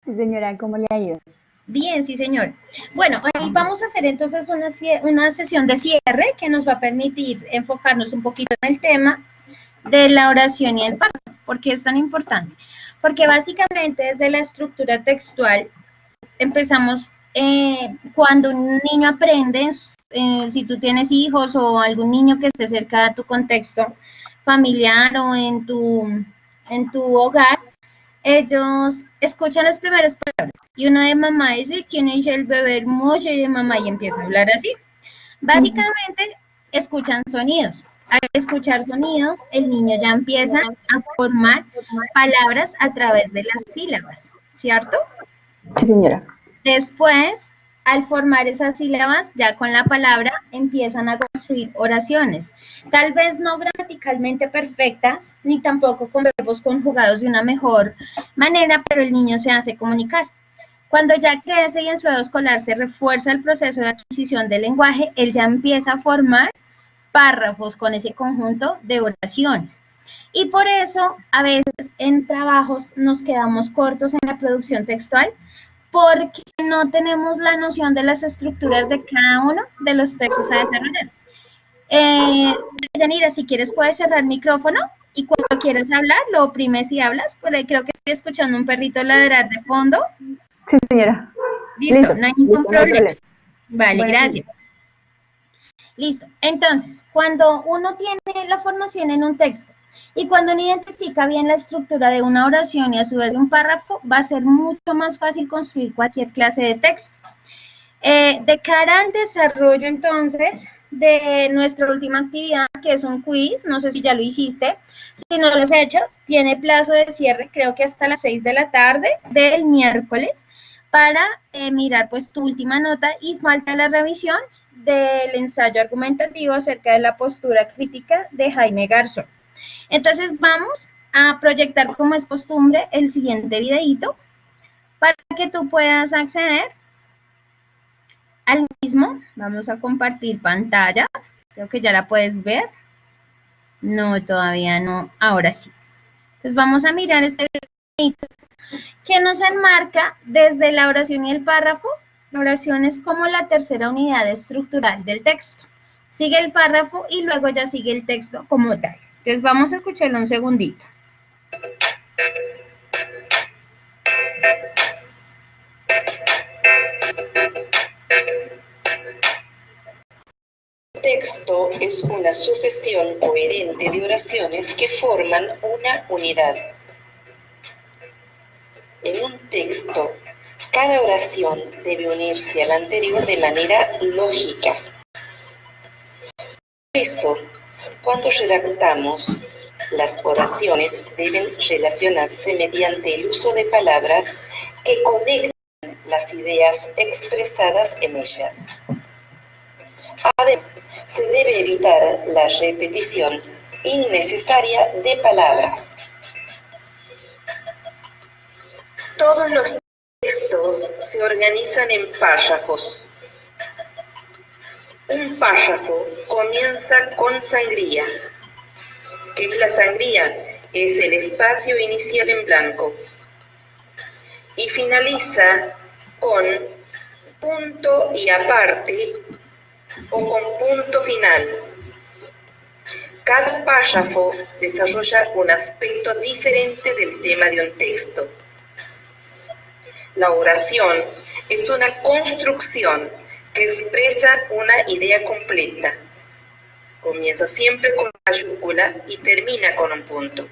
Sí, señora, ¿cómo le ha ido? Bien, sí, señor. Bueno, hoy vamos a hacer entonces una sesión de cierre que nos va a permitir enfocarnos un poquito en el tema de la oración y el párrafo. ¿Por qué es tan importante? Porque básicamente desde la estructura textual empezamos cuando un niño aprende, si tú tienes hijos o algún niño que esté cerca de tu contexto familiar o en tu hogar, ellos escuchan las primeras palabras y uno de mamá dice, ¿quién es el bebé hermoso? Y de mamá y empieza a hablar así. Ujú. Básicamente escuchan sonidos. Al escuchar sonidos, el niño ya empieza a formar palabras a través de las sílabas, ¿cierto? Sí, señora. Después, al formar esas sílabas, ya con la palabra empiezan a construir oraciones. Tal vez no gramaticalmente perfectas, ni tampoco con verbos conjugados de una mejor manera, pero el niño se hace comunicar. Cuando ya crece y en su edad escolar se refuerza el proceso de adquisición del lenguaje, él ya empieza a formar párrafos con ese conjunto de oraciones. Y por eso a veces en trabajos nos quedamos cortos en la producción textual porque no tenemos la noción de las estructuras de cada uno de los textos a desarrollar. Yanira, si quieres puedes cerrar el micrófono y cuando quieras hablar lo oprimes y hablas, por ahí creo que estoy escuchando un perrito ladrar de fondo. Sí, señora. Listo, Listo, no hay ningún no hay problema. problema. Vale, Bueno, gracias. Listo. Entonces, cuando uno tiene la formación en un texto y cuando uno identifica bien la estructura de una oración y a su vez de un párrafo, va a ser mucho más fácil construir cualquier clase de texto. De cara al desarrollo entonces de nuestra última actividad, que es un quiz, no sé si ya lo hiciste, si no lo has hecho, tiene plazo de cierre, creo que hasta las 6 de la tarde del miércoles, para mirar pues tu última nota y falta la revisión del ensayo argumentativo acerca de la postura crítica de Jaime Garzón. Entonces vamos a proyectar como es costumbre el siguiente videíto para que tú puedas acceder al mismo. Vamos a compartir pantalla. Creo que ya la puedes ver. No, todavía no. Ahora sí. Entonces vamos a mirar este video que nos enmarca desde la oración y el párrafo. La oración es como la tercera unidad estructural del texto. Sigue el párrafo y luego ya sigue el texto como tal. Entonces vamos a escucharlo un segundito. Texto es una sucesión coherente de oraciones que forman una unidad. En un texto, cada oración debe unirse a la anterior de manera lógica. Por eso, cuando redactamos, las oraciones deben relacionarse mediante el uso de palabras que conecten las ideas expresadas en ellas. Además, se debe evitar la repetición innecesaria de palabras. Todos los textos se organizan en párrafos. Un párrafo comienza con sangría. ¿Qué es la sangría? Es el espacio inicial en blanco. Y finaliza con punto y aparte o con punto final. Cada párrafo desarrolla un aspecto diferente del tema de un texto. La oración es una construcción que expresa una idea completa. Comienza siempre con mayúscula y termina con un punto.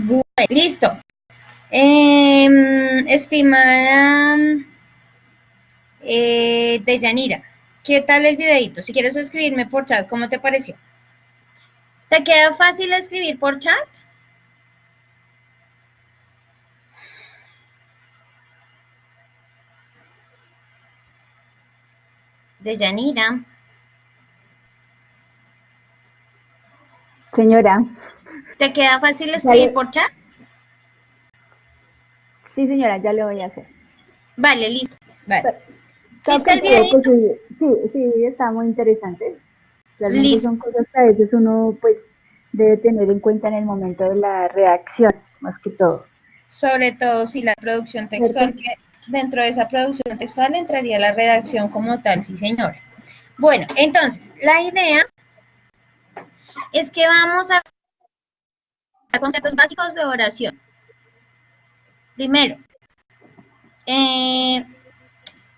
Bueno, listo. Estimada Deyanira, ¿qué tal el videito? Si quieres escribirme por chat, ¿cómo te pareció? ¿Te queda fácil escribir por chat? Deyanira. Señora. ¿Te queda fácil escribir por chat? Sí, señora, ya lo voy a hacer. Vale, listo. Vale. Creo ¿Viste el que creo videito? que sí, está muy interesante. Realmente Listo. son cosas que a veces uno pues debe tener en cuenta en el momento de la redacción, más que todo. Sobre todo si la producción textual, ¿Cierto? que dentro de esa producción textual entraría la redacción como tal, sí señora. Bueno, entonces, la idea es que vamos a conceptos básicos de oración. Primero,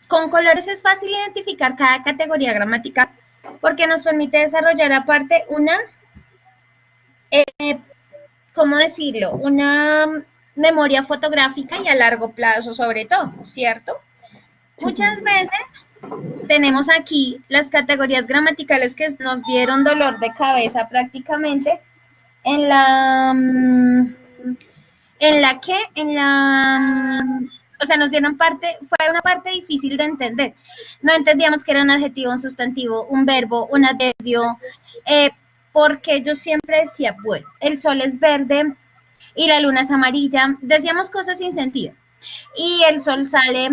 con colores es fácil identificar cada categoría gramatical porque nos permite desarrollar aparte una, ¿cómo decirlo? Una memoria fotográfica y a largo plazo sobre todo, ¿cierto? Sí, Muchas señora. veces tenemos aquí las categorías gramaticales que nos dieron dolor de cabeza prácticamente en la o sea, nos dieron fue una parte difícil de entender. No entendíamos que era un adjetivo, un sustantivo, un verbo, un adverbio, porque yo siempre decía, bueno, el sol es verde y la luna es amarilla, decíamos cosas sin sentido. Y el sol sale,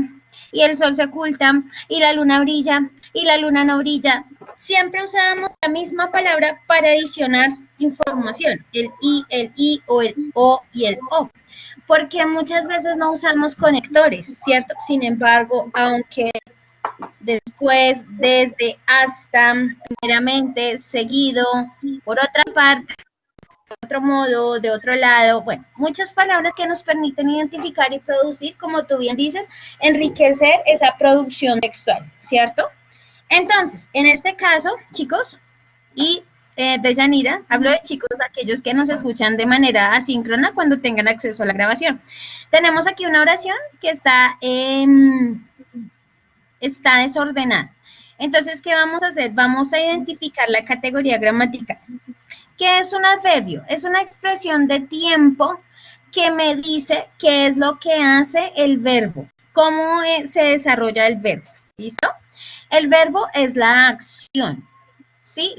y el sol se oculta, y la luna brilla, y la luna no brilla. Siempre usábamos la misma palabra para adicionar información, el I o el O y el O, porque muchas veces no usamos conectores, ¿cierto? Sin embargo, aunque después, desde, hasta, primeramente, seguido, por otra parte, de otro modo, de otro lado, bueno, muchas palabras que nos permiten identificar y producir, como tú bien dices, enriquecer esa producción textual, ¿cierto? Entonces, en este caso, chicos, y Deyanira, hablo de chicos, aquellos que nos escuchan de manera asíncrona cuando tengan acceso a la grabación. Tenemos aquí una oración que está desordenada. Entonces, ¿qué vamos a hacer? Vamos a identificar la categoría gramatical. ¿Qué es un adverbio? Es una expresión de tiempo que me dice qué es lo que hace el verbo, cómo se desarrolla el verbo. ¿Listo? El verbo es la acción. ¿Sí?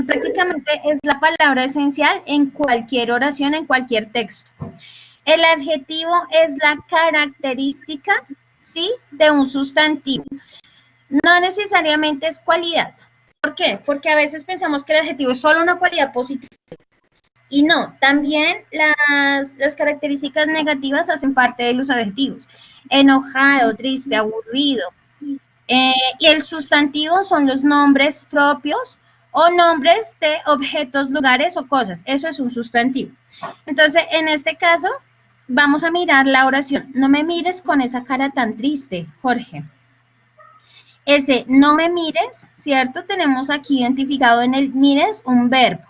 Prácticamente es la palabra esencial en cualquier oración, en cualquier texto. El adjetivo es la característica, ¿sí?, de un sustantivo. No necesariamente es cualidad. ¿Por qué? Porque a veces pensamos que el adjetivo es solo una cualidad positiva. Y no, también las características negativas hacen parte de los adjetivos. Enojado, triste, aburrido. Y el sustantivo son los nombres propios o nombres de objetos, lugares o cosas. Eso es un sustantivo. Entonces, en este caso, vamos a mirar la oración. No me mires con esa cara tan triste, Jorge. Ese no me mires, ¿cierto? Tenemos aquí identificado en el mires un verbo.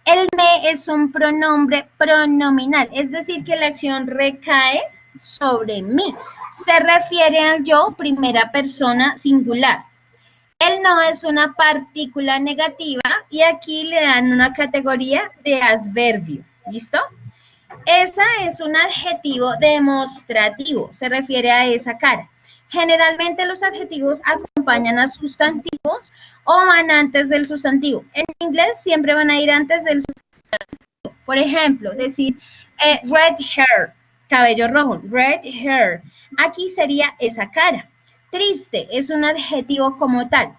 El me es un pronombre pronominal, es decir, que la acción recae sobre mí. Se refiere al yo, primera persona singular. El no es una partícula negativa y aquí le dan una categoría de adverbio. ¿Listo? Esa es un adjetivo demostrativo, se refiere a esa cara. Generalmente los adjetivos acompañan a sustantivos o van antes del sustantivo. En inglés siempre van a ir antes del sustantivo. Por ejemplo, decir red hair, cabello rojo, red hair. Aquí sería esa cara. Triste es un adjetivo como tal.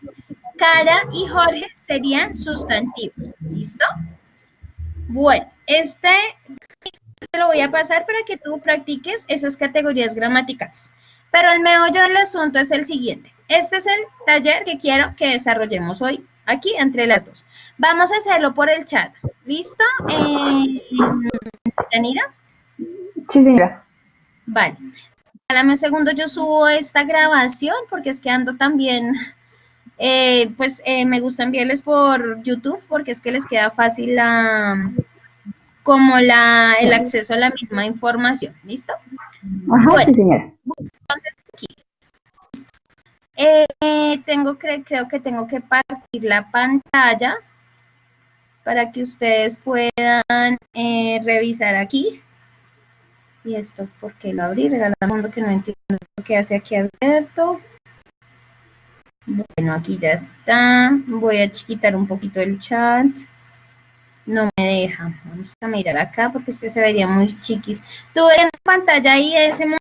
Cara y Jorge serían sustantivos. ¿Listo? Bueno, te lo voy a pasar para que tú practiques esas categorías gramaticales. Pero el meollo del asunto es el siguiente. Este es el taller que quiero que desarrollemos hoy, aquí entre las dos. Vamos a hacerlo por el chat. ¿Listo? ¿Yanira? Sí, señora. Vale. Dame un segundo, yo subo esta grabación porque es que ando también, me gusta enviarles por YouTube porque es que les queda fácil el acceso a la misma información. ¿Listo? Ajá, Bueno, sí, señora. entonces aquí creo que tengo que partir la pantalla para que ustedes puedan revisar aquí. Y esto, ¿por qué lo abrí? Regala mundo que no entiendo lo que hace aquí Alberto. Bueno, aquí ya está. Voy a chiquitar un poquito el chat. No me deja. Vamos a mirar acá porque es que se vería muy chiquis. Tú en pantalla ahí de ese modo,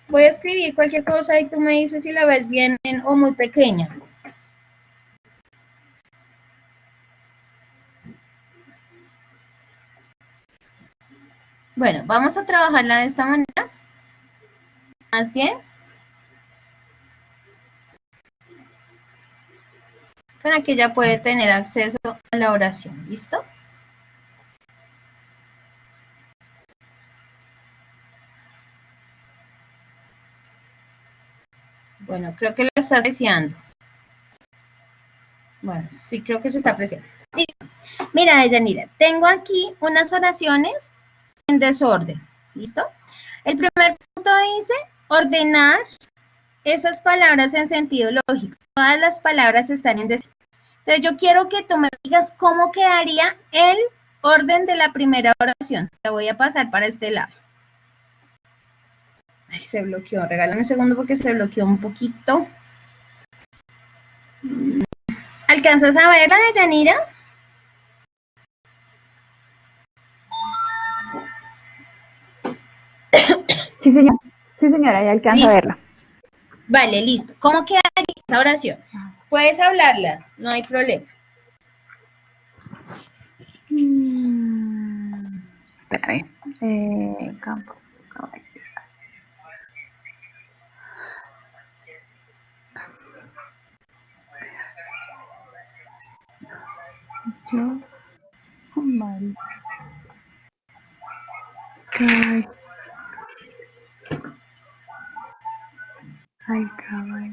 voy a escribir cualquier cosa y tú me dices si la ves bien o muy pequeña. Bueno, vamos a trabajarla de esta manera. Más bien. Para que ella pueda tener acceso a la oración. ¿Listo? Bueno, creo que lo está apreciando. Bueno, sí creo que se está apreciando. Mira, Deyanira, tengo aquí unas oraciones en desorden. ¿Listo? El primer punto dice ordenar esas palabras en sentido lógico. Todas las palabras están en desorden. Entonces yo quiero que tú me digas cómo quedaría el orden de la primera oración. La voy a pasar para este lado. Ay, se bloqueó. Regálame un segundo porque se bloqueó un poquito. ¿Alcanzas a verla, Deyanira? Sí, señor. Sí, señora, ya alcanza a Listo. verla. Vale, listo. ¿Cómo quedaría esa oración? Puedes hablarla, no hay problema. Espérame. Campo, caballo. Yo, mal. Caballo. Ay, caballo.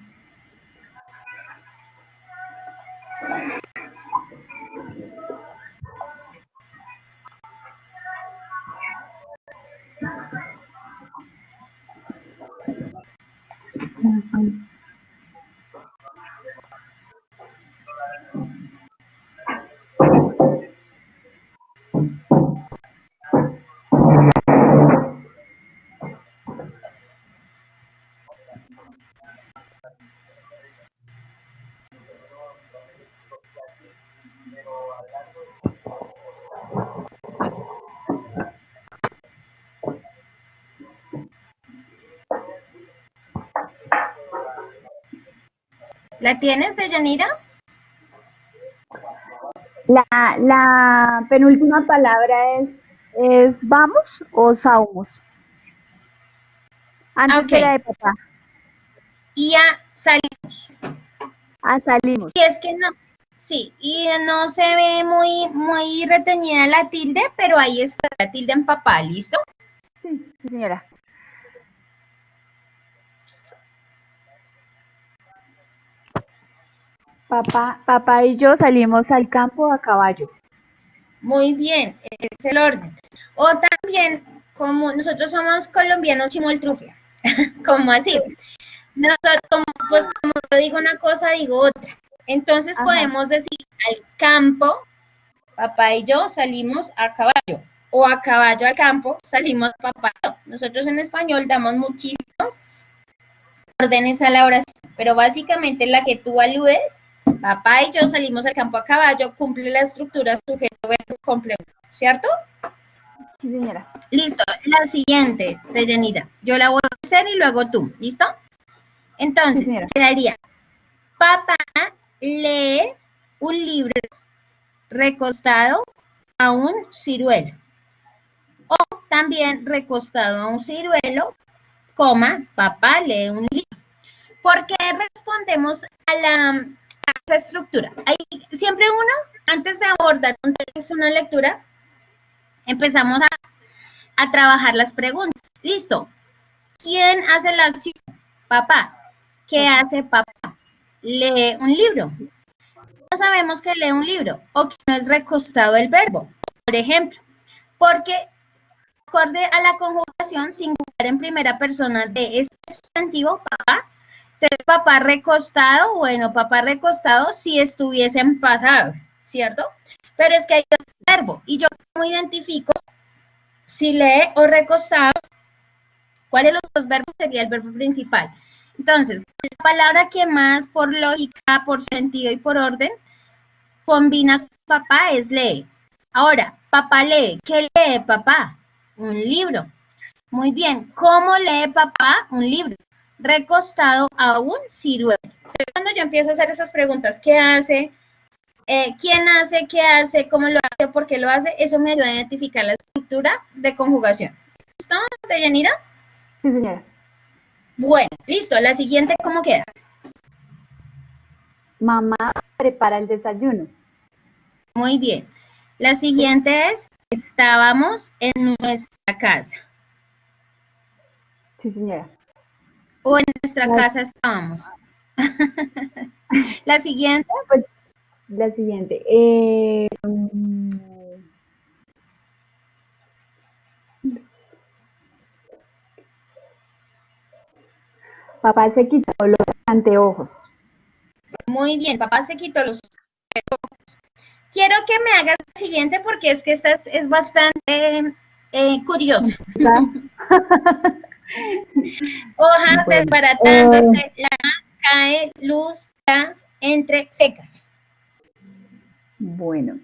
¿La tienes, Deyanira? La penúltima palabra es vamos o saumos. Antes de la de Ok. papá. Y ya salimos. Salimos. Y es que no, sí, y no se ve muy reteñida la tilde, pero ahí está la tilde en papá, ¿listo? Sí, sí, señora. Papá y yo salimos al campo a caballo. Muy bien, es el orden. O también, como nosotros somos colombianos chimoltrufia, como así. Nosotros, pues como yo digo una cosa, digo otra. Entonces Ajá. podemos decir al campo, papá y yo salimos a caballo. O a caballo al campo, salimos papá y yo. Nosotros en español damos muchísimos órdenes a la oración, pero básicamente la que tú aludes, papá y yo salimos al campo a caballo, cumple la estructura sujeto, verbo, complemento, ¿cierto? Sí, señora. Listo, la siguiente, Deyanira, yo la voy a hacer y luego tú, ¿listo? Sí, Entonces, señora. quedaría, papá lee un libro recostado a un ciruelo, o también recostado a un ciruelo, coma, papá lee un libro. ¿Por qué respondemos a esa estructura? Ahí, siempre uno, antes de abordar un texto, una lectura, empezamos a trabajar las preguntas. Listo. ¿Quién hace la acción? Papá. ¿Qué hace papá? Lee un libro. No sabemos que lee un libro o que no es recostado el verbo, por ejemplo, porque acorde a la conjugación singular en primera persona de este sustantivo, papá, entonces papá recostado, bueno, papá recostado si estuviese en pasado, ¿cierto? Pero es que hay otro verbo y yo cómo identifico si lee o recostado, ¿cuál de los dos verbos sería el verbo principal? Entonces, la palabra que más por lógica, por sentido y por orden combina con papá es lee. Ahora, papá lee. ¿Qué lee papá? Un libro. Muy bien. ¿Cómo lee papá un libro? Recostado a un ciruelo. Cuando yo empiezo a hacer esas preguntas, ¿qué hace? ¿Quién hace? ¿Qué hace? ¿Cómo lo hace? ¿Por qué lo hace? Eso me ayuda a identificar la estructura de conjugación. ¿Listo, Deyanira? Sí, señora. Bueno, listo. La siguiente, ¿cómo queda? Mamá prepara el desayuno. Muy bien. La siguiente es, estábamos en nuestra casa. Sí, señora. O en nuestra casa estábamos. La siguiente, Pues, la siguiente. Papá se quitó los anteojos. muy bien, papá se quitó los ojos. Quiero que me hagas la siguiente porque es que esta es bastante curiosa. Hojas Bueno, desbaratándose, la cae, luz, gas, entre secas. bueno.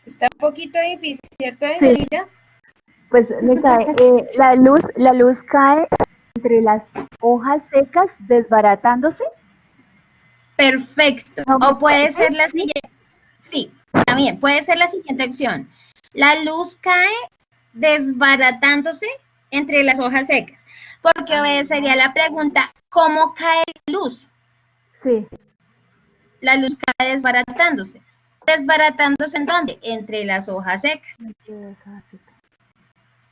Está un poquito difícil, ¿cierto, Sí, Angelita? pues me cae, la luz cae entre las hojas secas desbaratándose. Perfecto. No, O puede ¿sí? ser la ¿Sí? siguiente. Sí, también puede ser la siguiente opción. La luz cae desbaratándose entre las hojas secas. Porque sería la pregunta, ¿cómo cae la luz? Sí. La luz cae desbaratándose. ¿Desbaratándose en dónde? Entre las hojas secas.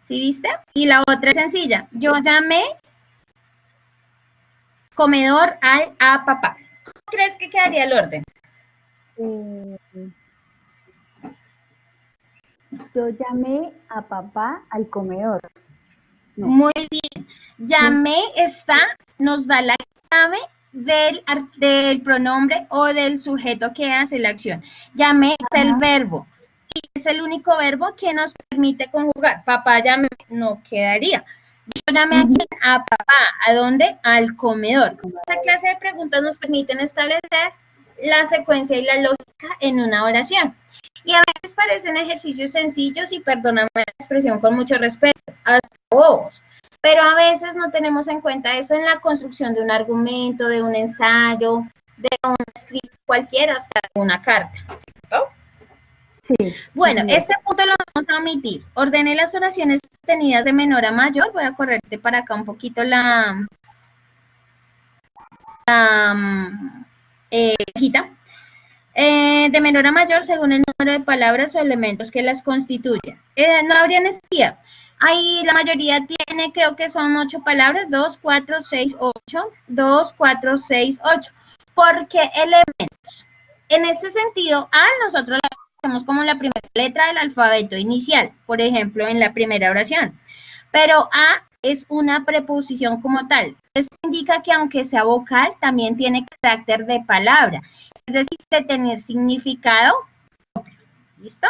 ¿Sí viste? Y la otra es sencilla. Yo llamé comedor a papá. ¿Cómo crees que quedaría el orden? Yo llamé a papá al comedor. No. Muy bien. Llamé nos da la clave del pronombre o del sujeto que hace la acción. Llamé es el verbo. Y es el único verbo que nos permite conjugar. Papá llamé, no quedaría. Yo llamé a quién? A papá. ¿A dónde? Al comedor. Esta clase de preguntas nos permiten establecer la secuencia y la lógica en una oración. Y a veces parecen ejercicios sencillos y perdóname la expresión con mucho respeto, hasta bobos. Pero a veces no tenemos en cuenta eso en la construcción de un argumento, de un ensayo, de un escrito cualquiera, hasta una carta, ¿cierto? Sí. Bueno, Sí, este punto lo vamos a omitir. Ordené las oraciones obtenidas de menor a mayor. Voy a correrte para acá un poquito la hojita. De menor a mayor según el número de palabras o elementos que las constituyen. No habría necesidad. Ahí la mayoría tiene, creo que son 8 palabras, 2, 4, 6, 8, 2, 4, 6, 8. ¿Por qué elementos? En este sentido, A nosotros la hacemos como la primera letra del alfabeto inicial, por ejemplo, en la primera oración. Pero A es una preposición como tal. Eso indica que aunque sea vocal, también tiene carácter de palabra. Es decir, de tener significado propio. ¿Listo?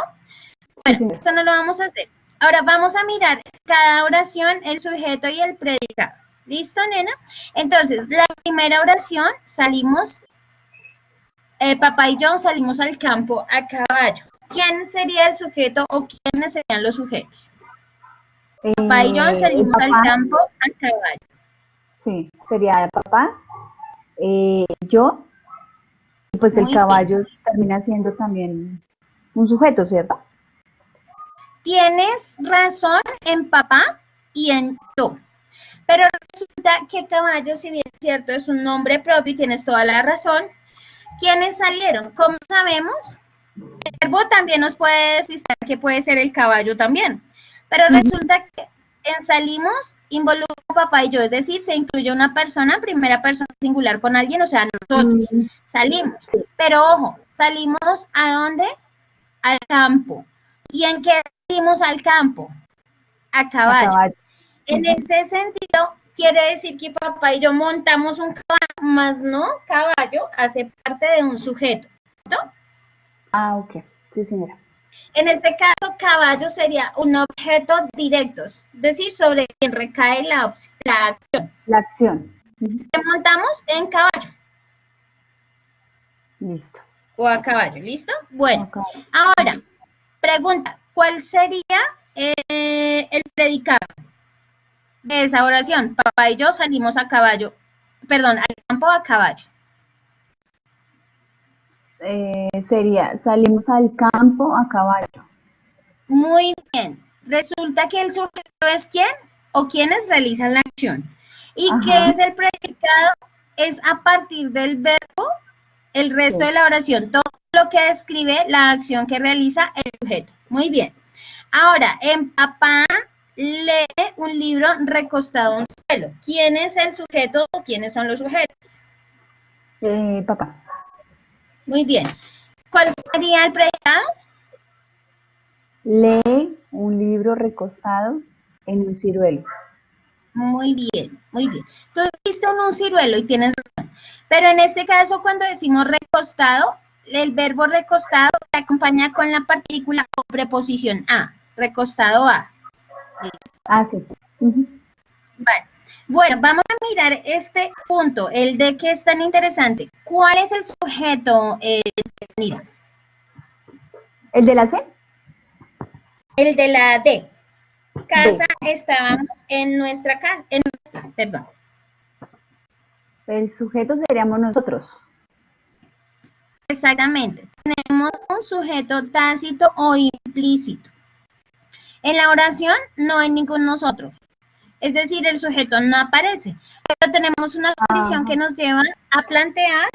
Bueno, eso no lo vamos a hacer. Ahora vamos a mirar cada oración, el sujeto y el predicado. ¿Listo, nena? Entonces, la primera oración, salimos, papá y yo salimos al campo a caballo. ¿Quién sería el sujeto o quiénes serían los sujetos? Papá y yo salimos al campo a caballo. Sí, sería papá, yo, y pues el caballo termina siendo también un sujeto, ¿cierto? Tienes razón en papá y en yo. Pero resulta que caballo, si bien es cierto, es un nombre propio y tienes toda la razón. ¿Quiénes salieron? ¿Cómo sabemos? El verbo también nos puede despistar que puede ser el caballo también. Pero resulta que en salimos involucra papá y yo, es decir, se incluye una persona, primera persona singular con alguien, o sea, nosotros salimos. Sí. Pero ojo, ¿salimos a dónde? Al campo. ¿Y en qué salimos al campo? A A caballo. caballo. En ese sentido, quiere decir que papá y yo montamos un caballo, más no caballo hace parte de un sujeto. ¿Listo? Ah, ok. Sí, señora. En este caso, caballo sería un objeto directo, es decir, sobre quien recae la acción. La acción. Ujú. ¿Qué montamos? En caballo Listo. o a caballo, ¿listo? Bueno, A caballo. ahora, pregunta, ¿cuál sería el predicado de esa oración? Papá y yo salimos a caballo, perdón, al campo a caballo. Sería, salimos al campo a caballo. Muy bien. Resulta que el sujeto es quién o quienes realizan la acción. ¿Y Ajá. qué es el predicado? Es a partir del verbo el resto Sí. de la oración, todo lo que describe la acción que realiza el sujeto. Muy bien. Ahora, en papá lee un libro recostado en un suelo. ¿Quién es el sujeto o quiénes son los sujetos? Papá. Muy bien. ¿Cuál sería el predicado? Lee un libro recostado en un ciruelo. Muy bien, muy bien. Tú dijiste en un ciruelo y tienes razón. Pero en este caso, cuando decimos recostado, el verbo recostado se acompaña con la partícula o preposición a. Recostado a. Ah, sí. Ujú. Vale. Bueno, vamos a mirar este punto, el de que es tan interesante. ¿Cuál es el sujeto? Mira, ¿El de la C? el de la D. Casa, D. estábamos en nuestra casa, perdón. El sujeto seríamos nosotros. Exactamente. Tenemos un sujeto tácito o implícito. En la oración no hay ningún nosotros. Es decir, el sujeto no aparece. Pero tenemos una condición que nos lleva a plantear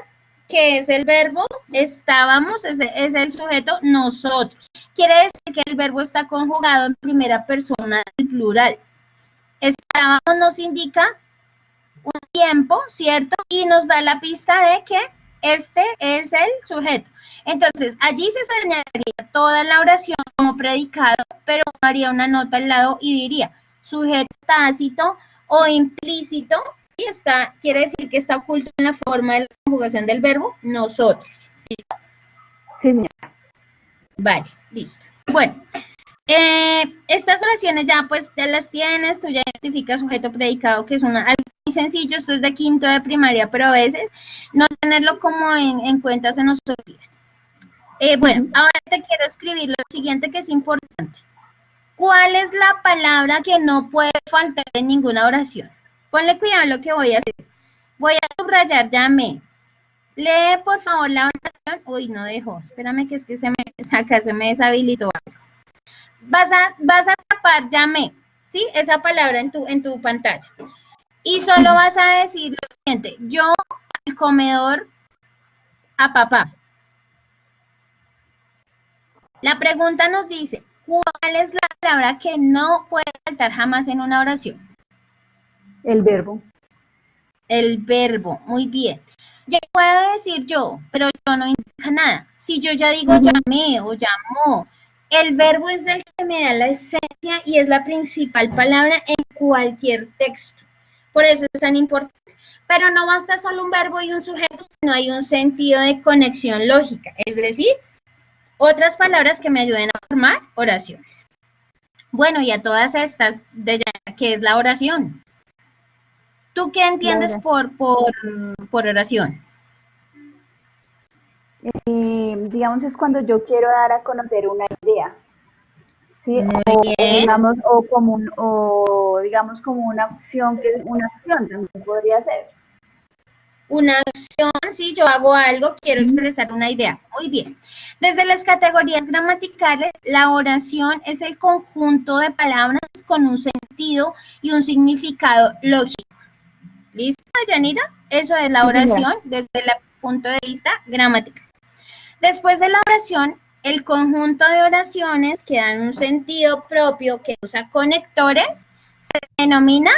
que es el verbo estábamos, es el sujeto nosotros. Quiere decir que el verbo está conjugado en primera persona del plural. Estábamos nos indica un tiempo, ¿cierto? Y nos da la pista de que este es el sujeto. Entonces, allí se señalaría toda la oración como predicado, pero haría una nota al lado y diría sujeto tácito o implícito, y está, quiere decir que está oculto en la forma de la conjugación del verbo nosotros. Sí, señora. Vale, listo. Bueno, estas oraciones ya pues ya las tienes, tú ya identificas sujeto predicado, que es algo muy sencillo, esto es de quinto de primaria, pero a veces no tenerlo como en cuenta se nos olvida. Bueno, ahora te quiero escribir lo siguiente que es importante. ¿Cuál es la palabra que no puede faltar en ninguna oración? Ponle cuidado a lo que voy a hacer. Voy a subrayar llamé. Lee, por favor, la oración. Uy, no dejó. Espérame que es que se me deshabilitó algo. Vas a tapar llamé, ¿sí? Esa palabra en tu pantalla. Y solo vas a decir lo siguiente. Yo al comedor a papá. La pregunta nos dice, ¿cuál es la palabra que no puede faltar jamás en una oración? El verbo. El verbo, muy bien. Ya puedo decir yo, pero yo no indica nada. Si yo ya digo llamé o llamó, el verbo es el que me da la esencia y es la principal palabra en cualquier texto. Por eso es tan importante. Pero no basta solo un verbo y un sujeto, sino hay un sentido de conexión lógica, es decir, otras palabras que me ayuden a formar oraciones. Bueno, y a todas estas, ¿qué es la oración? ¿Tú qué entiendes por oración? Digamos, es cuando yo quiero dar a conocer una idea. ¿Sí? Muy bien. Digamos como una acción también podría ser. Una acción, si yo hago algo, quiero expresar una idea. Muy bien. Desde las categorías gramaticales, la oración es el conjunto de palabras con un sentido y un significado lógico. ¿Listo, Yanira? Eso es la oración desde el punto de vista gramatical. Después de la oración, el conjunto de oraciones que dan un sentido propio, que usa conectores, se denomina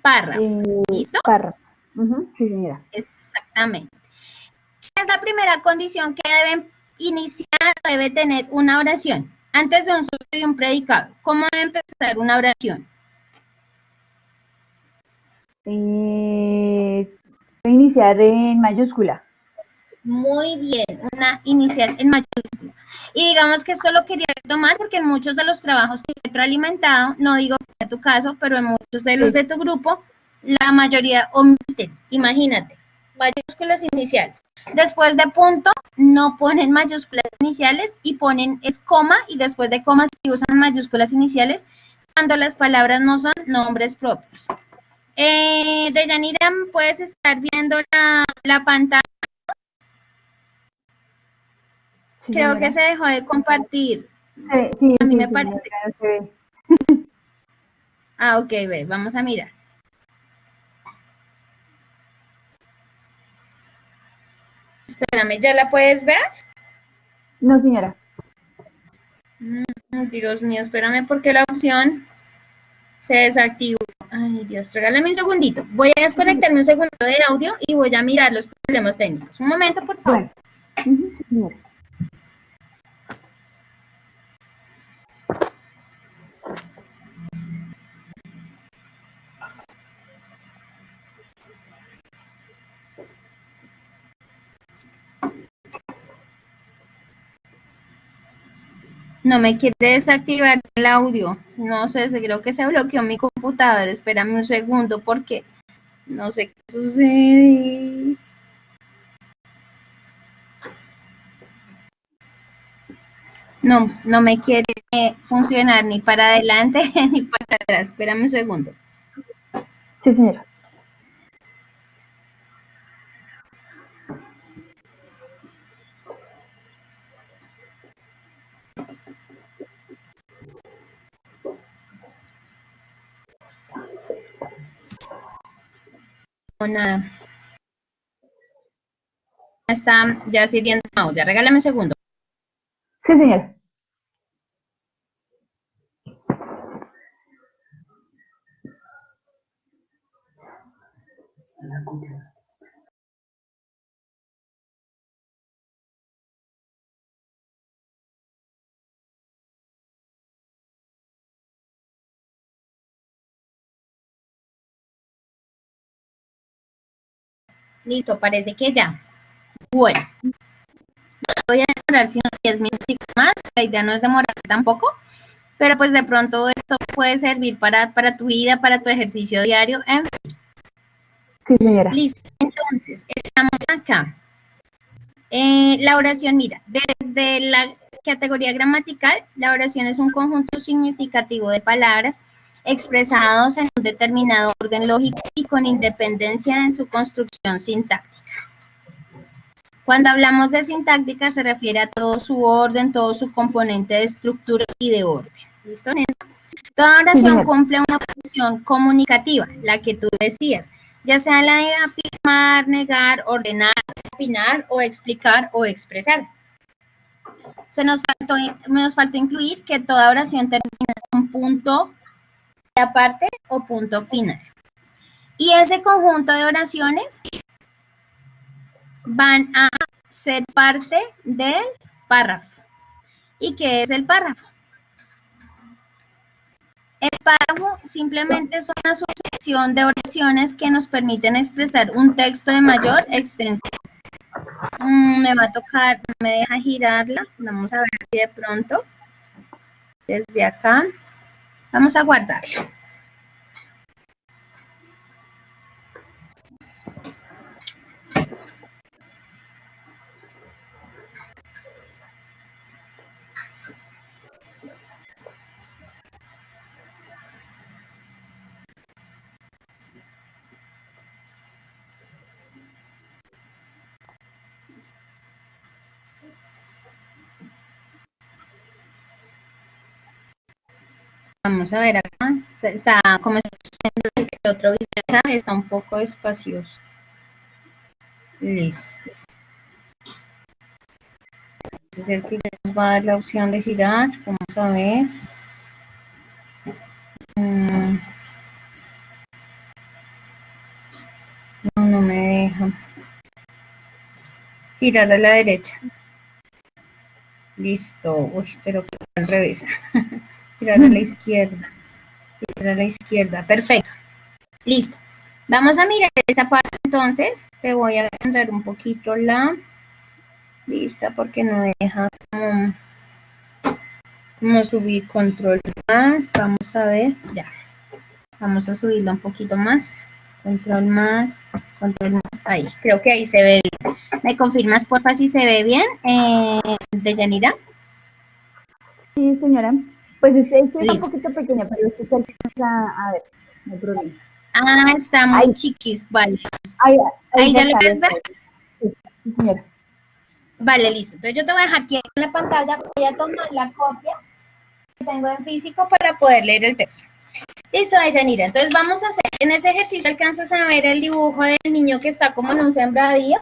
párrafo. ¿Listo? Párrafo. Sí, señora. Exactamente. Es la primera condición que debe iniciar, debe tener una oración. Antes de un sujeto y un predicado, ¿cómo debe empezar una oración? Voy a iniciar en mayúscula. Muy bien, una inicial en mayúscula. Y digamos que esto lo quería tomar porque en muchos de los trabajos que he retroalimentado, no digo que sea tu caso, pero en muchos de los de tu grupo, la mayoría omiten, imagínate, mayúsculas iniciales. Después de punto, no ponen mayúsculas iniciales y ponen es coma, y después de coma sí usan mayúsculas iniciales cuando las palabras no son nombres propios. Deyanira, ¿puedes estar viendo la pantalla? Sí, Creo señora. que se dejó de compartir. Sí, A mí sí, me sí, parece. señora, se ve. Ah, ok, ve, vamos a mirar. Espérame, ¿ya la puedes ver? No, señora. Dios mío, espérame porque la opción se desactivó. Ay, Dios, regálame un segundito. Voy a desconectarme un segundo de audio y voy a mirar los problemas técnicos. Un momento, por favor. Bueno. Sí, señora. No me quiere desactivar el audio. No sé, creo que se bloqueó mi computador. Espérame un segundo porque no sé qué sucede. No me quiere funcionar ni para adelante ni para atrás. Espérame un segundo. Sí, señora. No, nada. Está ya sirviendo audio. Regálame un segundo. Sí, señora. Listo, parece que ya. Bueno, voy a demorar sino 10 minutos más. La idea no es demorar tampoco, pero pues de pronto esto puede servir para tu vida, para tu ejercicio diario. Sí, señora. Listo, entonces, estamos acá. La oración, mira, desde la categoría gramatical, la oración es un conjunto significativo de palabras expresados en un determinado orden lógico y con independencia en su construcción sintáctica. Cuando hablamos de sintáctica se refiere a todo su orden, todo su componente de estructura y de orden. ¿Listo, nena? Toda oración cumple una función comunicativa, la que tú decías, ya sea la de afirmar, negar, ordenar, opinar o explicar o expresar. Nos faltó incluir que toda oración termina con punto de aparte o punto final. Y ese conjunto de oraciones van a ser parte del párrafo. ¿Y qué es el párrafo? El párrafo simplemente es una sucesión de oraciones que nos permiten expresar un texto de mayor extensión. Me va a tocar, no me deja girarla. Vamos a ver si de pronto, desde acá, vamos a guardarla. Vamos a ver acá, está como el otro video está un poco espacioso. Listo. Este es el que nos va a dar la opción de girar. Vamos a ver. deja girar a la derecha. Listo. Uy, pero al revés. Girar a la izquierda. Girar a la izquierda. Perfecto. Listo. Vamos a mirar esta parte entonces. Te voy a agrandar un poquito la vista porque no deja como subir control más. Vamos a ver. Ya. Vamos a subirlo un poquito más. Control más. Control más. Ahí. Creo que ahí se ve bien. ¿Me confirmas, porfa, si se ve bien, Deyanira? Sí, señora. Pues este es un Listo. poquito pequeño, pero sí se alcanza a ver, no hay problema. Ah, está muy Ahí, chiquis. Vale. ahí Ahí ya lo está, puedes ver. Sí, sí, señora. Vale, listo. Entonces yo te voy a dejar aquí en la pantalla. Voy a tomar la copia que tengo en físico para poder leer el texto. Listo, Deyanira. Entonces vamos a hacer, en ese ejercicio alcanzas a ver el dibujo del niño que está como en un sembradío.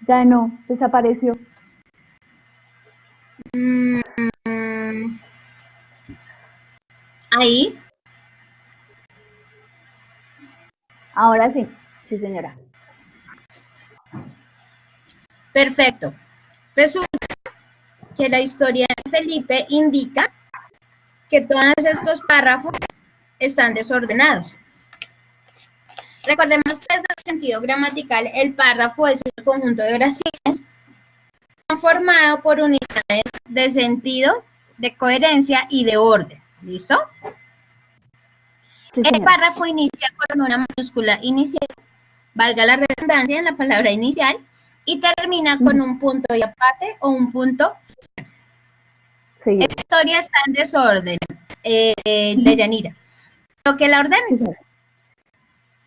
Ya no, desapareció. Ahí. Ahora sí, sí, señora. Perfecto. Resulta que la historia de Felipe indica que todos estos párrafos están desordenados. Recordemos que desde el sentido gramatical, el párrafo es el conjunto de oraciones formado por unidades de sentido, de coherencia y de orden. ¿Listo? Sí, El señora. párrafo inicia con una minúscula inicial, valga la redundancia en la palabra inicial, y termina con un punto y aparte o un punto. Sí. Esta historia está en desorden, Deyanira. Lo que la Sí, ordenes. señora.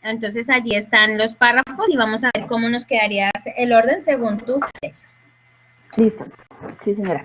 Entonces allí están los párrafos y vamos a ver cómo nos quedaría el orden según tu criterio. Listo. Sí, señora.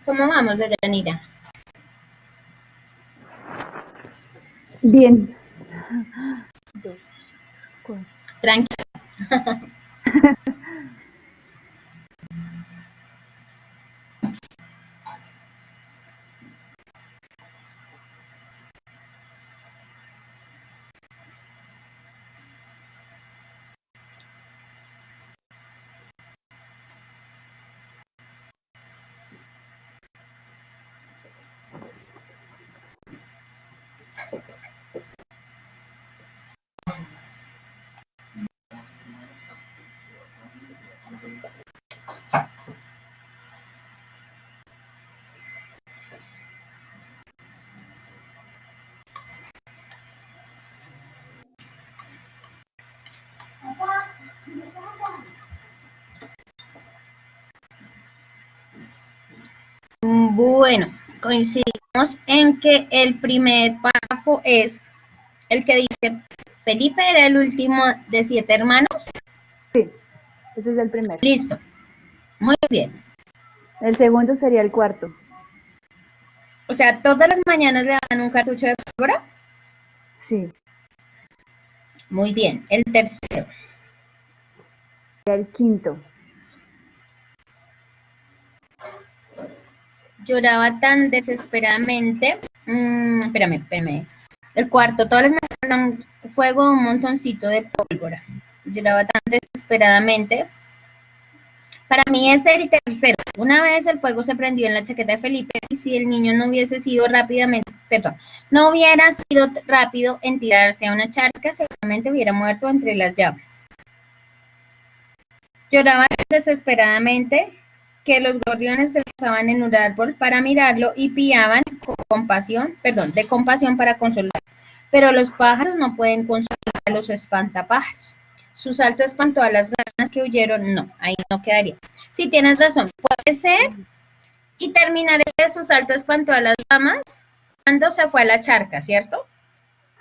¿Cómo vamos, Deyanira? Bien. 2, 4. Tranquila. Bueno, coincidimos en que el primer párrafo es el que dice, Felipe era el último de 7 hermanos. Sí, ese es el primero. Listo. Muy bien. El segundo sería el cuarto. O sea, todas las mañanas le dan un cartucho de pólvora. Sí. Muy bien. El tercero. El quinto. Lloraba tan desesperadamente. Espérame. El cuarto, todas las mañanas le dan fuego un montoncito de pólvora. Lloraba tan desesperadamente. Para mí es el tercero. Una vez el fuego se prendió en la chaqueta de Felipe y si el niño no hubiese sido no hubiera sido rápido en tirarse a una charca, seguramente hubiera muerto entre las llamas. Lloraba desesperadamente que los gorriones se posaban en un árbol para mirarlo y piaban de compasión para consolarlo. Pero los pájaros no pueden consolar a los espantapájaros. Su salto espantó a las ranas que huyeron. No, ahí no quedaría. Sí, tienes razón, puede ser. Y terminaré de su salto espantó a las ramas cuando se fue a la charca, ¿cierto?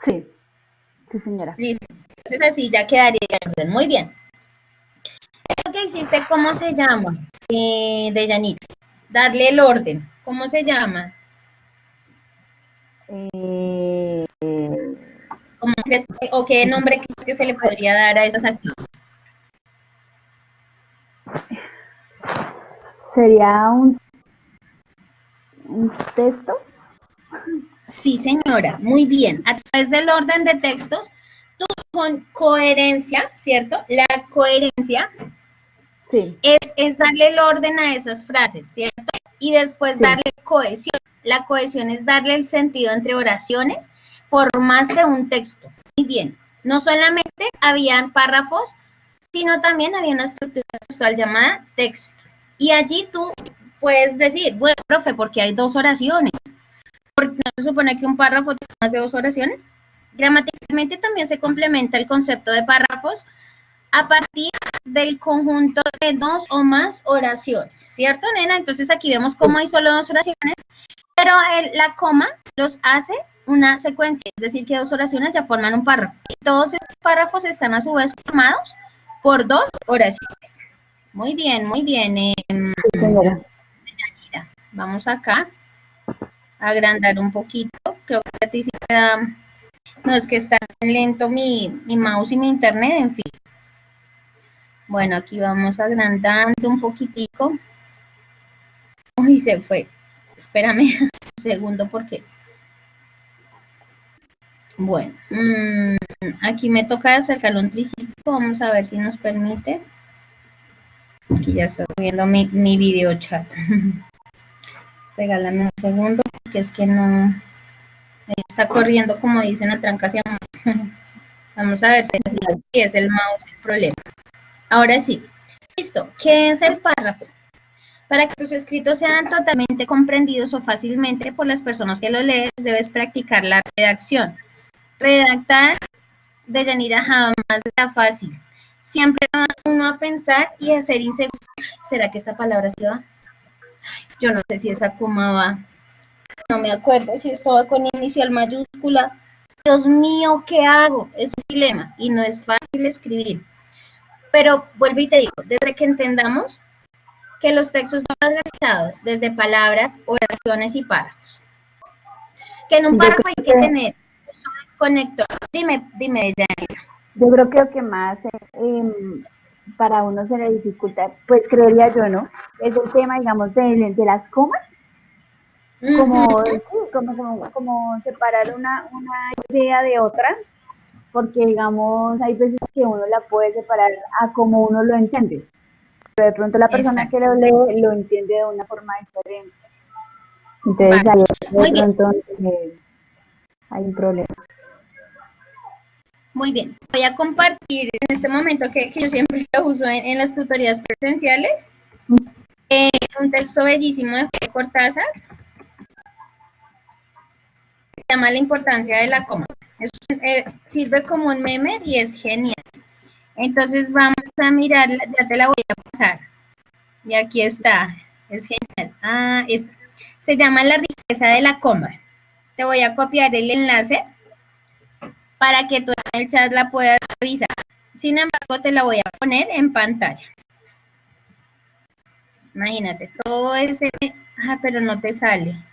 Sí, sí, señora. Listo. Entonces así ya quedaría el orden. Muy bien. Lo que hiciste, ¿cómo se llama? Deyanira. Darle el orden. ¿Cómo se llama? ¿Cómo crees o qué nombre crees que se le podría dar a esas acciones? ¿Sería un texto? Sí, señora, muy bien. A través del orden de textos, tú con coherencia, ¿cierto? La coherencia Sí. es darle el orden a esas frases, ¿cierto? Y después Sí. darle cohesión. La cohesión es darle el sentido entre oraciones, formaste un texto. Muy bien. No solamente habían párrafos, sino también había una estructura textual llamada texto. Y allí tú puedes decir, bueno, profe, porque hay 2 oraciones. ¿Porque no se supone que un párrafo tiene más de 2 oraciones? Gramaticalmente también se complementa el concepto de párrafos a partir del conjunto de 2 o más oraciones, ¿cierto, nena? Entonces aquí vemos cómo hay solo 2 oraciones, pero la coma los hace una secuencia, es decir, que 2 oraciones ya forman un párrafo. Y todos estos párrafos están a su vez formados por 2 oraciones. Muy bien, muy bien. Sí, señora. Vamos acá a agrandar un poquito. Creo que a ti sí te da... No, es que está lento mi mouse y mi internet, en fin. Bueno, aquí vamos agrandando un poquitico. Uy, se fue. Espérame un segundo porque... Bueno, aquí me toca acercarlo un triciclo. Vamos a ver si nos permite. Aquí ya estoy viendo mi video chat. Regálame un segundo porque es que no... Está corriendo, como dicen, a trancas y a mouse. Vamos a ver si es el mouse el problema. Ahora sí. Listo. ¿Qué es el párrafo? Para que tus escritos sean totalmente comprendidos o fácilmente por las personas que lo leen, debes practicar la redacción. Redactar, Deyanira, jamás será fácil. Siempre va uno a pensar y a ser inseguro. ¿Será que esta palabra se va? Yo no sé si esa coma va. No me acuerdo si esto va con inicial mayúscula. Dios mío, ¿qué hago? Es un dilema y no es fácil escribir. Pero vuelvo y te digo, desde que entendamos que los textos van organizados desde palabras, oraciones y párrafos. Que en un párrafo hay que tener un conector. Dime, Deyanira. Yo creo que lo que más para uno se le dificulta, pues creería yo, ¿no? Es el tema, digamos, de las comas. Como separar una idea de otra, porque digamos, hay veces que uno la puede separar a como uno lo entiende, pero de pronto la persona Exacto. que lo lee lo entiende de una forma diferente. Entonces Vale. ahí Muy de bien. pronto hay un problema. Muy bien. Voy a compartir en este momento que yo siempre lo uso en las tutorías presenciales. Un texto bellísimo de Jorge Cortázar. Se llama La importancia de la coma. Sirve como un meme y es genial. Entonces vamos a mirarla, ya te la voy a pasar. Y aquí está, es genial. Esta. Se llama La riqueza de la coma. Te voy a copiar el enlace para que tú en el chat la puedas revisar. Sin embargo, te la voy a poner en pantalla. Imagínate, todo ese... pero no te sale.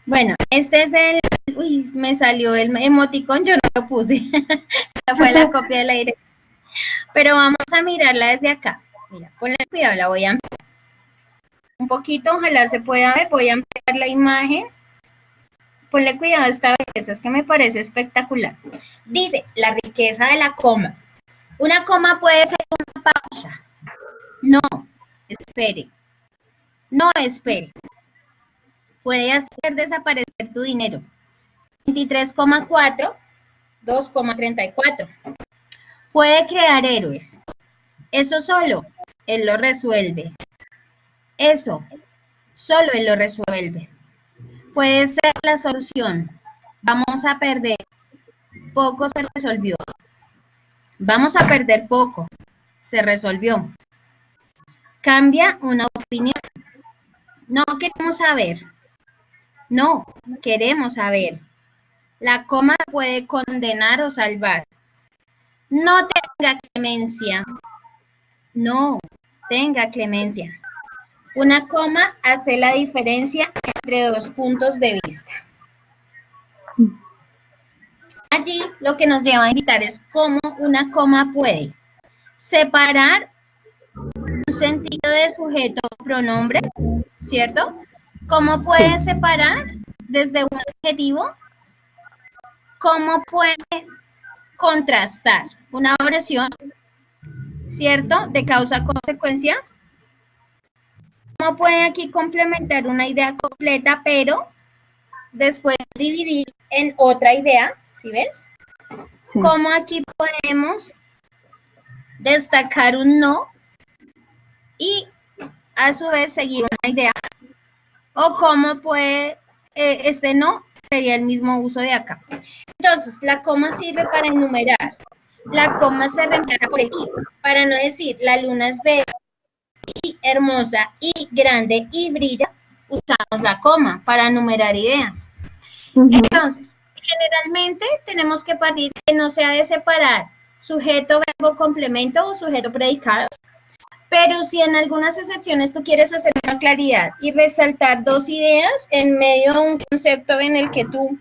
Bueno, este es el... Uy, me salió el emoticón, yo no lo puse. Fue la copia de la dirección. Pero vamos a mirarla desde acá. Mira, ponle cuidado, la voy a ampliar un poquito, ojalá se pueda ver. Voy a ampliar la imagen. Ponle cuidado a esta belleza, es que me parece espectacular. Dice, la riqueza de la coma. Una coma puede ser una pausa. No, es espere. No espere. Puede hacer desaparecer tu dinero. 23,4, 2,34. Puede crear héroes. Eso solo él lo resuelve. Eso solo él lo resuelve. Puede ser la solución. Vamos a perder. Poco se resolvió. Vamos a perder poco. Se resolvió. Cambia una opinión. No queremos saber. No, queremos saber. La coma puede condenar o salvar. No tenga clemencia. No tenga clemencia. Una coma hace la diferencia entre dos puntos de vista. Allí lo que nos lleva a invitar es cómo una coma puede separar un sentido de sujeto o pronombre, ¿cierto? ¿Cómo puede separar desde un adjetivo? ¿Cómo puede contrastar una oración, ¿cierto? De causa-consecuencia. ¿Cómo puede aquí complementar una idea completa, pero después dividir en otra idea? ¿Sí ves? Sí. ¿Cómo aquí podemos destacar un no y a su vez seguir una idea? ¿O cómo puede este no sería el mismo uso de acá? Entonces, la coma sirve para enumerar. La coma se reemplaza por el y. Para no decir la luna es bella y hermosa y grande y brilla, usamos la coma para enumerar ideas. Entonces, generalmente tenemos que partir que no se ha de separar sujeto, verbo, complemento o sujeto, predicado. Pero si en algunas excepciones tú quieres hacer una claridad y resaltar dos ideas en medio de un concepto en el que tú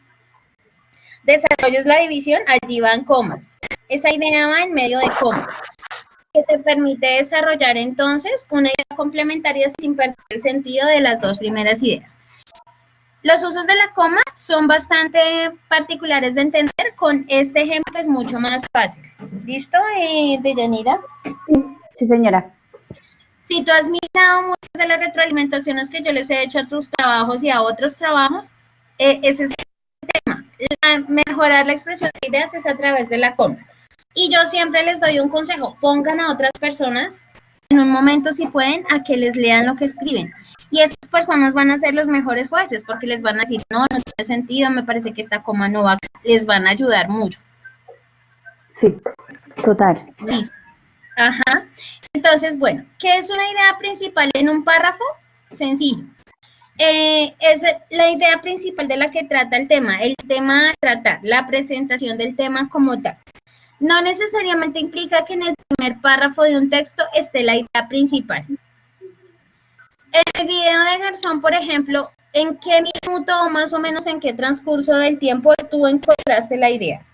desarrolles la división, allí van comas. Esa idea va en medio de comas, que te permite desarrollar entonces una idea complementaria sin perder el sentido de las dos primeras ideas. Los usos de la coma son bastante particulares de entender. Con este ejemplo es mucho más fácil. ¿Listo, Deyanira? Sí, señora. Si tú has mirado muchas de las retroalimentaciones que yo les he hecho a tus trabajos y a otros trabajos, ese es el tema. Mejorar la expresión de ideas es a través de la coma. Y yo siempre les doy un consejo, pongan a otras personas en un momento, si pueden, a que les lean lo que escriben. Y esas personas van a ser los mejores jueces, porque les van a decir, no tiene sentido, me parece que esta coma no va, les van a ayudar mucho. Sí, total. Listo. Ajá. Entonces, bueno, ¿qué es una idea principal en un párrafo? Sencillo. Es la idea principal de la que trata el tema a tratar, la presentación del tema como tal. No necesariamente implica que en el primer párrafo de un texto esté la idea principal. En el video de Garzón, por ejemplo, ¿en qué minuto o más o menos en qué transcurso del tiempo tú encontraste la idea?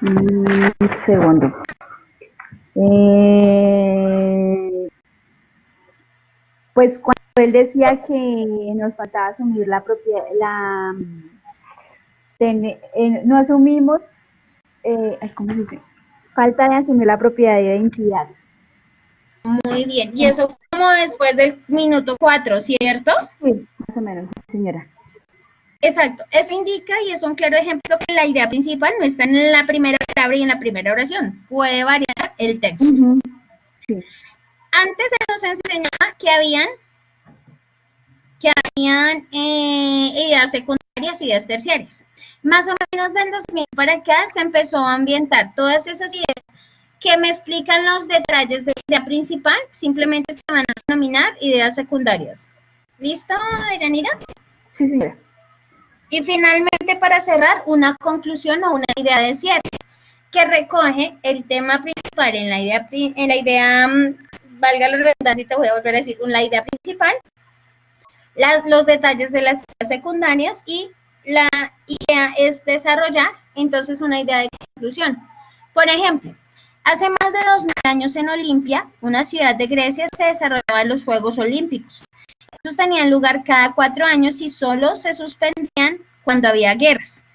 Un segundo. Pues cuando él decía que nos faltaba asumir la propiedad, no asumimos, ¿cómo se dice? Falta de asumir la propiedad de identidad. Muy bien, y eso fue como después del minuto 4, ¿cierto? Sí, más o menos, señora. Exacto, eso indica y es un claro ejemplo que la idea principal no está en la primera palabra y en la primera oración, puede variar el texto. Sí. Antes se nos enseñaba que habían ideas secundarias y ideas terciarias. Más o menos del 2000 para acá se empezó a ambientar todas esas ideas que me explican los detalles de la idea principal, simplemente se van a denominar ideas secundarias. ¿Listo, Deyanira? Sí, señora. Y finalmente, para cerrar, una conclusión o una idea de cierre que recoge el tema principal en la idea, valga la redundancia y te voy a volver a decir, la idea principal, los detalles de las ideas secundarias y la idea es desarrollar entonces una idea de conclusión. Por ejemplo, hace más de 2000 años en Olimpia, una ciudad de Grecia, se desarrollaban los Juegos Olímpicos. Estos tenían lugar cada 4 años y solo se suspendían cuando había guerras.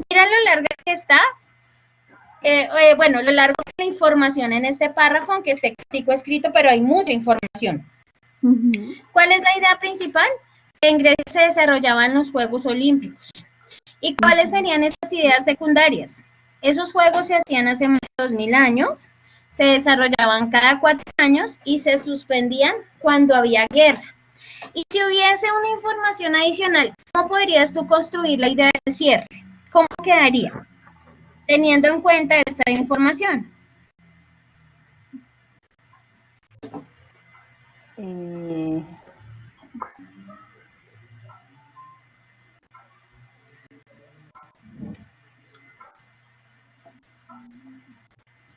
Mira lo larga que está bueno, lo largo de la información en este párrafo, aunque esté cortico escrito, pero hay mucha información. ¿Cuál es la idea principal? Que en Grecia se desarrollaban los Juegos Olímpicos. ¿Y cuáles serían estas ideas secundarias? Esos juegos se hacían hace más de 2000 años, se desarrollaban cada 4 años y se suspendían cuando había guerra. Y si hubiese una información adicional, ¿cómo podrías tú construir la idea del cierre? ¿Cómo quedaría? Teniendo en cuenta esta información.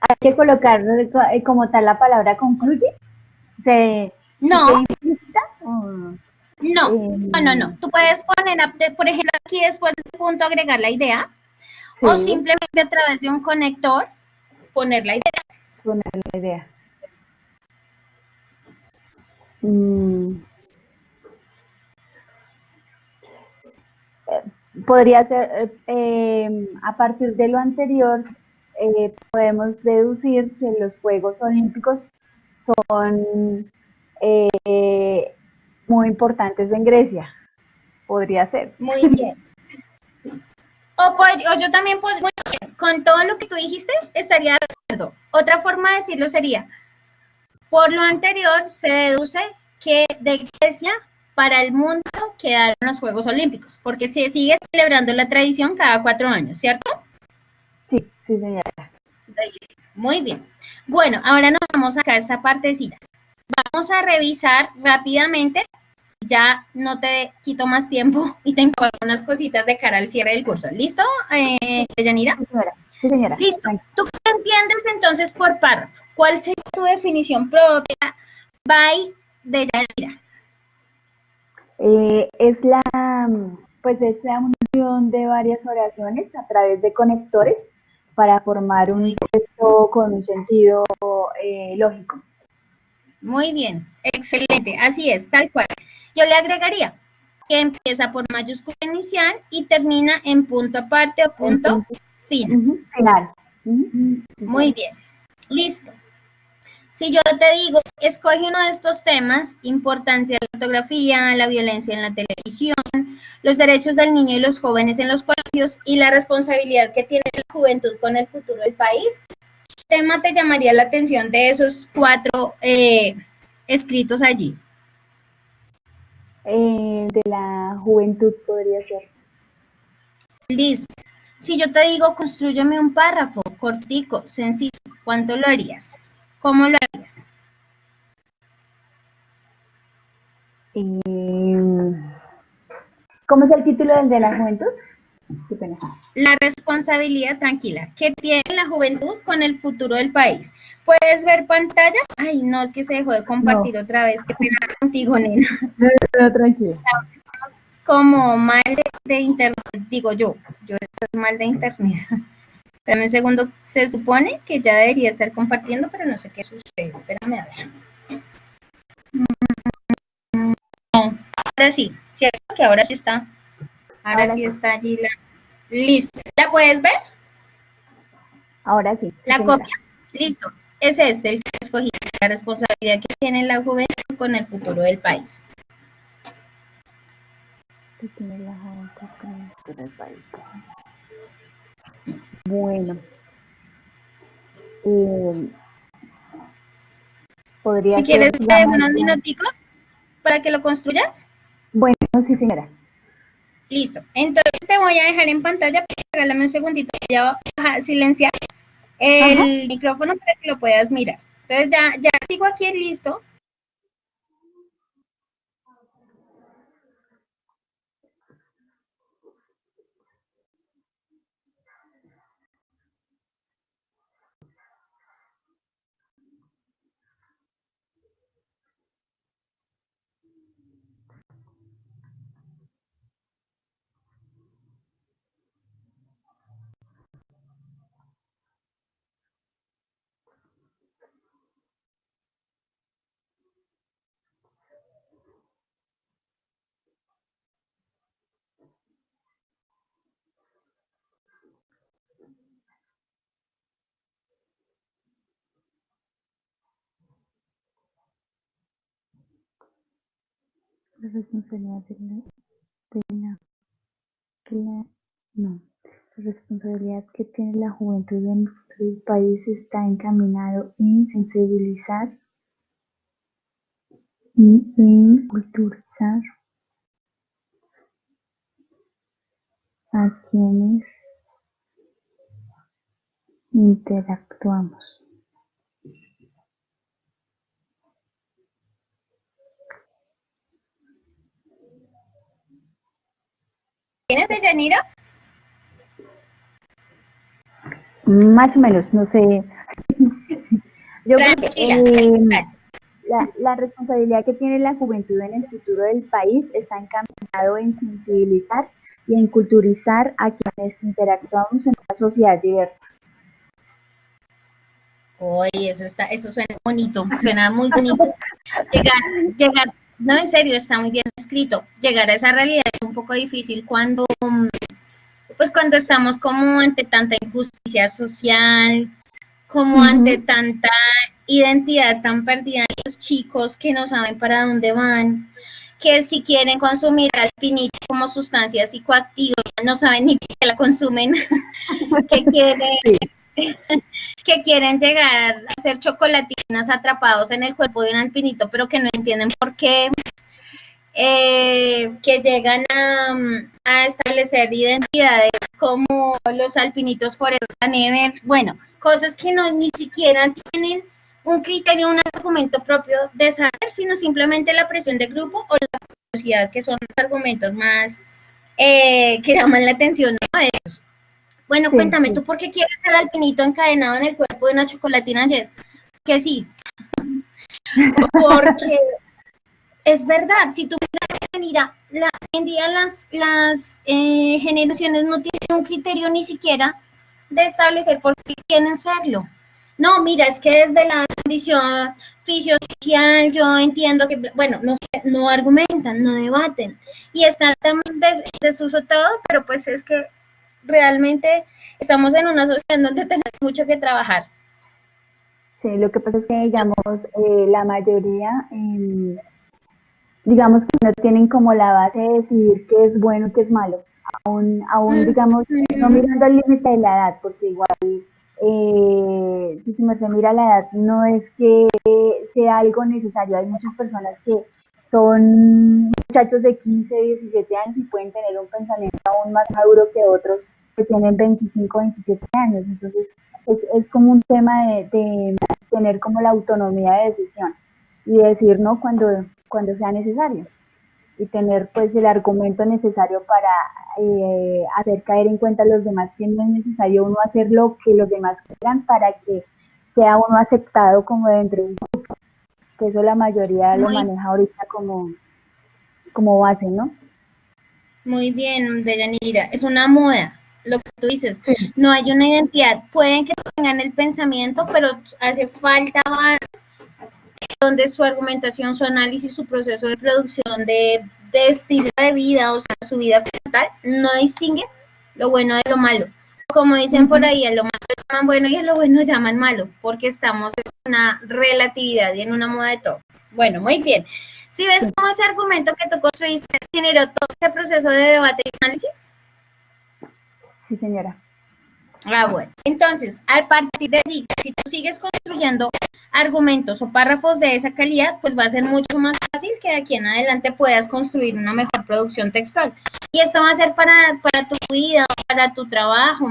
Hay que colocar como tal la palabra concluye. ¿Se No, implícita? no. Tú puedes poner, por ejemplo, aquí después del punto agregar la idea, Sí, o simplemente a través de un conector poner la idea. poner la idea. Podría ser, a partir de lo anterior, podemos deducir que los Juegos Olímpicos son muy importantes en Grecia. Podría ser. Muy bien. O yo también, muy bien, con todo lo que tú dijiste, estaría de acuerdo. Otra forma de decirlo sería, por lo anterior, se deduce que de Grecia para el mundo quedaron los Juegos Olímpicos, porque se sigue celebrando la tradición cada 4 años, ¿cierto? Sí, sí, señora. Muy bien. Bueno, ahora nos vamos acá a esta partecita. Vamos a revisar rápidamente, ya no te quito más tiempo y tengo algunas cositas de cara al cierre del curso. ¿Listo, Yanira? Sí, señora. Sí, señora. Listo. ¿Tú qué entiendes entonces por párrafo? ¿Cuál sería tu definición propia by de Yanira? Es la unión de varias oraciones a través de conectores para formar un texto con un sentido lógico. Muy bien, excelente, así es, tal cual. Yo le agregaría que empieza por mayúscula inicial y termina en punto aparte o punto final. Final. Muy bien, listo. Si yo te digo, escoge uno de estos temas, importancia de la ortografía, la violencia en la televisión, los derechos del niño y los jóvenes en los colegios y la responsabilidad que tiene la juventud con el futuro del país, ¿qué tema te llamaría la atención de esos 4 escritos allí? De la juventud podría ser. Listo. Si yo te digo, construyeme un párrafo cortico, sencillo, ¿cuánto lo harías? ¿Cómo lo harías? ¿Cómo es el título del de la juventud? Qué pena. La responsabilidad, tranquila, que tiene la juventud con el futuro del país. ¿Puedes ver pantalla? Ay, no, es que se dejó de compartir No. otra vez. Qué pena contigo, nena. No, tranquilo. Estamos como mal de internet, digo yo estoy mal de internet. Espérame un segundo, se supone que ya debería estar compartiendo, pero no sé qué sucede. Espérame a ver. No, ahora sí, ¿cierto? Que ahora sí está. Ahora sí está allí la... Listo. ¿La puedes ver? Ahora sí. ¿La señora. copia? Listo. Es este el que escogí, la responsabilidad que tiene la juventud con el futuro del país. Que tiene la juventud con el futuro del país. Bueno. Podría Si ser, quieres, digamos, unos minuticos para que lo construyas. bueno, sí, señora. Listo. Entonces te voy a dejar en pantalla, regálame un segundito, ya a silenciar el micrófono para que lo puedas mirar. Entonces ya sigo aquí en listo. La responsabilidad no. La responsabilidad que tiene la juventud en el futuro del país está encaminado en sensibilizar y en culturizar a quienes interactuamos. ¿Tienes, Deyanira? Más o menos, no sé. Yo creo que Tranquila. la responsabilidad que tiene la juventud en el futuro del país está encaminado en sensibilizar y en culturizar a quienes interactuamos en una sociedad diversa. Uy, eso suena bonito, suena muy bonito. Llegar, no, en serio, está muy bien escrito. Llegar a esa realidad es un poco difícil pues cuando estamos como ante tanta injusticia social, como ante tanta identidad tan perdida de los chicos que no saben para dónde van, que si quieren consumir alpinito como sustancia psicoactiva, no saben ni por qué la consumen, que quieren, que quieren llegar a ser chocolatinas atrapados en el cuerpo de un alpinito, pero que no entienden por qué, que llegan a establecer identidades como los alpinitos forever and ever, bueno, cosas que no ni siquiera tienen un criterio, un argumento propio de saber, sino simplemente la presión de grupo o la curiosidad, que son los argumentos más que llaman la atención, ¿no?, de ellos. Bueno, Sí, cuéntame, sí. ¿tú por qué quieres el alpinito encadenado en el cuerpo de una chocolatina ayer? Que sí, porque es verdad, si tú miras, hoy en día las generaciones no tienen un criterio ni siquiera de establecer por qué quieren serlo. No, mira, es que desde la condición fisiosocial yo entiendo que, bueno, no sé, no argumentan, no debaten, y están tan desuso todo, pero pues es que realmente estamos en una sociedad donde tenemos mucho que trabajar. Sí, lo que pasa es que, digamos, la mayoría, digamos que no tienen como la base de decidir qué es bueno y qué es malo. Aún digamos, no mirando el límite de la edad, porque igual, si se mira la edad, no es que sea algo necesario. Hay muchas personas que son muchachos de 15, 17 años y pueden tener un pensamiento aún más maduro que otros que tienen 25, 27 años. Entonces, es como un tema de tener como la autonomía de decisión y decir no cuando sea necesario y tener pues el argumento necesario para hacer caer en cuenta a los demás que no es necesario uno hacer lo que los demás quieran para que sea uno aceptado como dentro de un grupo, que eso la mayoría lo Muy, maneja ahorita como base, ¿no? muy bien, Deyanira, es una moda, lo que tú dices, Sí, no hay una identidad, pueden que tengan el pensamiento, pero hace falta más donde su argumentación, su análisis, su proceso de producción de estilo de vida, o sea, su vida como tal, no distingue lo bueno de lo malo. Como dicen por ahí, a lo malo llaman bueno y a lo bueno llaman malo, porque estamos en una relatividad y en una moda de todo. Bueno, muy bien. Si ves cómo ese argumento que tú construiste generó todo ese proceso de debate y análisis. sí señora. Ah, bueno. Entonces, a partir de allí, si tú sigues construyendo argumentos o párrafos de esa calidad, pues va a ser mucho más fácil que de aquí en adelante puedas construir una mejor producción textual. Y esto va a ser para tu vida, para tu trabajo,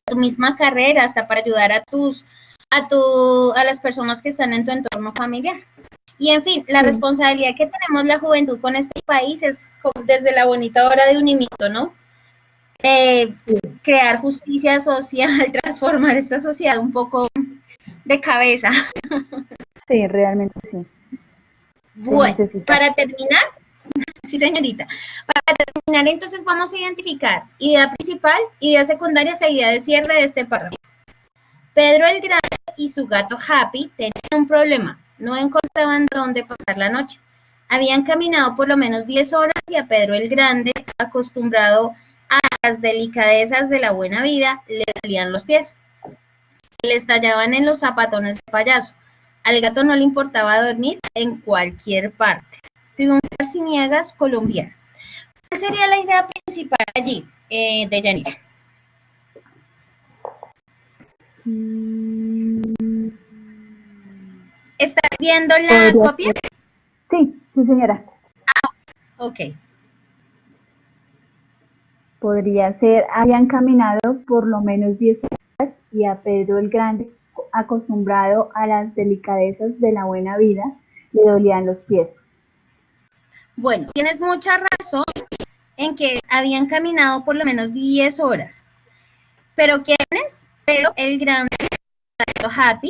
tu misma carrera, hasta para ayudar a las personas que están en tu entorno familiar. Y en fin, la Sí, responsabilidad que tenemos la juventud con este país es como desde la bonita hora de unimiento, ¿no? sí, Crear justicia social, transformar esta sociedad un poco de cabeza. sí, realmente sí. Se Bueno, necesita. para terminar, sí señorita, para terminar entonces vamos a identificar idea principal, idea secundaria, idea de cierre de este párrafo. Pedro el Grande y su gato Happy tenían un problema, no encontraban dónde pasar la noche. Habían caminado por lo menos 10 horas y a Pedro el Grande, acostumbrado a las delicadezas de la buena vida, le dolían los pies. Se le estallaban en los zapatones de payaso. Al gato no le importaba dormir en cualquier parte. Triunfar Ciniegas, colombiano. ¿Cuál sería la idea principal allí, Deyanira? ¿Estás viendo la copia? Sí, sí, señora. Ok. Podría ser, habían caminado por lo menos 10 horas y a Pedro el Grande, acostumbrado a las delicadezas de la buena vida, le dolían los pies. Bueno, tienes mucha razón en que habían caminado por lo menos 10 horas. ¿Pero quiénes? Pedro el Grande, Happy,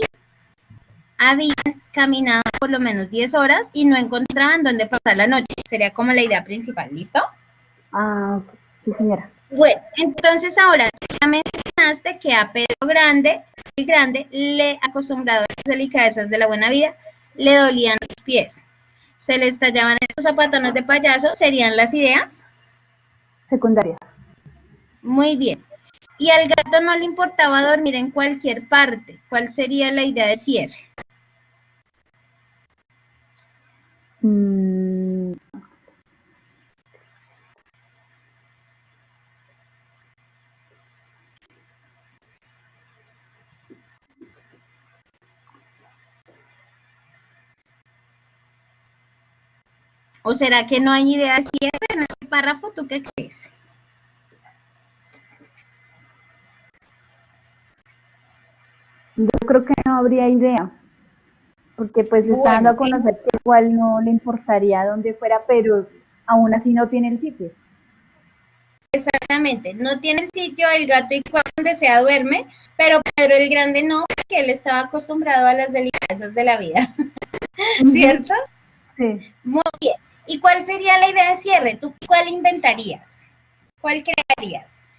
habían caminado por lo menos 10 horas y no encontraban dónde pasar la noche. Sería como la idea principal, ¿listo? Ah, ok. Sí, señora. Bueno, entonces ahora ya mencionaste que a Pedro Grande, el Grande, le acostumbrado a las delicadezas de la buena vida, le dolían los pies. Se le estallaban esos zapatones de payaso, ¿serían las ideas? Secundarias. Muy bien. Y al gato no le importaba dormir en cualquier parte. ¿Cuál sería la idea de cierre? ¿O será que no hay idea de cierre en este párrafo? ¿Tú qué crees? Yo creo que no habría idea, porque pues está dando a conocer que igual no le importaría dónde fuera, pero aún así no tiene el sitio. Exactamente, no tiene el sitio, el gato y cuando sea duerme, pero Pedro el Grande no, porque él estaba acostumbrado a las delicadezas de la vida, ¿cierto? Sí. Muy bien. ¿Y cuál sería la idea de cierre? ¿Tú cuál inventarías? ¿Cuál crearías?